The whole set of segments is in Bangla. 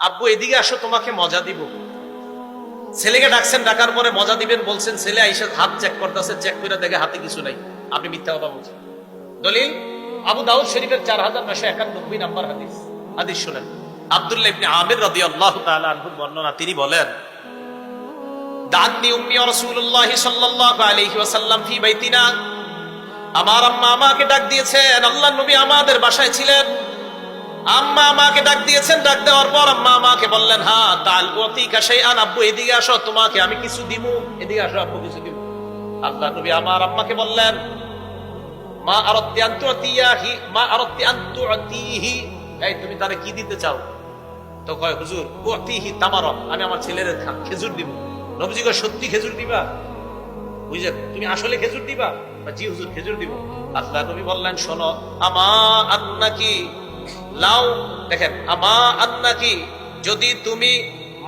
আব্বু এদিকে আসো, তোমাকে মজা দিব। ছেলেকে ডাকছেন, ডাকার পরে মজা দিবেন বলছেন, ছেলে আইসা হাত চেক করতেছে, চেক করে দেখে হাতে কিছু নাই, আপনি মিথ্যা কথা বলছেন। দলিল আবু দাউদ শরীফের 4991 নাম্বার হাদিস। হাদিস শুনেন, আব্দুল্লাহ ইবনে আমির রাদিয়াল্লাহু তাআলা আনহুর বর্ণনা, তিনি বলেন, দান্নি উম্মি রাসূলুল্লাহ সাল্লাল্লাহু আলাইহি ওয়াসাল্লাম ফি বাইতিনা, আমার আম্মা আমাকে ডাক দিয়েছেন। আল্লাহর নবী আমাদের বাসায় ছিলেন, আম্মা আমাকে ডাক দিয়েছেন। ডাক দেওয়ার পর আম্মা আমাকে বললেন, হ্যাঁ তাল উতিকা শাইআন, আব্বু এদিকে আসো, তোমাকে আমি কিছু দিব। এদিকে আসো আব্বু, কিছু দিব। আল্লাহর নবী আমার আম্মাকে বললেন, মা আরাদতি আন তুতিয়াহি, মা আরাদতি আন তুতিহি, এই তুমি তারে কি দিতে চাও? তো কয়, হুজুর উতিহি তামারা, আমি আমার ছেলের খেজুর দিব। নবীজি কয়, সত্যি খেজুর দিবা? বুঝলে, তুমি আসলে খেজুর দিবা? জি হুজুর, খেজুর দিব। আল্লাহর নবী বললেন, শোনো, আমা আন্নাকি লাউ, দেখেন, আমা আন্নাকি, যদি তুমি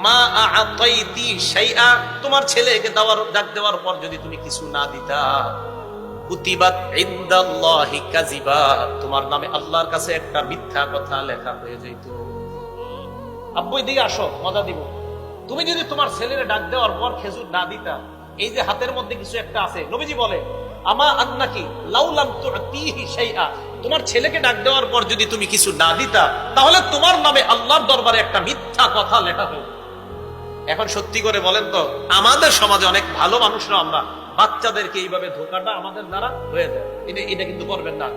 মা আতাইতি শাইআ, তোমার ছেলেকে ডাক দেওয়ার পর যদি তুমি কিছু না দিতা, কুতিবাত ইনদাল্লাহি কাযিবা, তোমার নামে আল্লাহর কাছে একটা মিথ্যা কথা লেখা হয়ে যাইত। আব্বু এদিকে আসো, মজা দিব। তুমি যদি তোমার ছেলেরে ডাক দেওয়ার পর খেজুর না দিতা, এই যে হাতের মধ্যে কিছু একটা আছে, নবীজি বলে, আমা আন্নাকি লাউ লাম তুতিহি শাইআ, তোমার ছেলেকে ডাক দেওয়ার পর যদি তুমি কিছু না দিতা, তাহলে তোমার নামে আল্লাহর দরবারে একটা মিথ্যা কথা লেখা হয়ে। এখন সত্যি করে বলেন তো, আমাদের সমাজে অনেক ভালো মানুষরা আমরা বাচ্চাদেরকে এইভাবে ধোকাটা আমাদের দ্বারা হয়ে যায়। এটা কিন্তু করবেন না।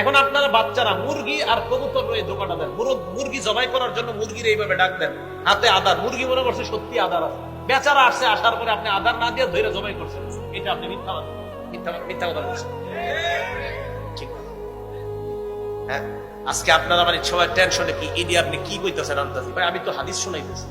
এখন আপনারা বাচ্চারা মুরগি আর কবুতর রয়ে ধোকাটা দেন। মুরগি জবাই করার জন্য মুরগির এইভাবে ডাক দেন, হাতে আদার, মুরগি মনে করছে সত্যি আদার আছে, বেচারা আসছে, আসার পরে আপনি আদার না দিয়ে ধরে জবাই করছেন। এটা আপনি মিথ্যা কথা বলছেন। ঠিক, হ্যাঁ। আজকে আপনারা মানে সবাই টেনশনে, কি এডি আপনি কি কইতেছেন আন্তাজি ভাই? আমি তো হাদিস শুনাইতেছি।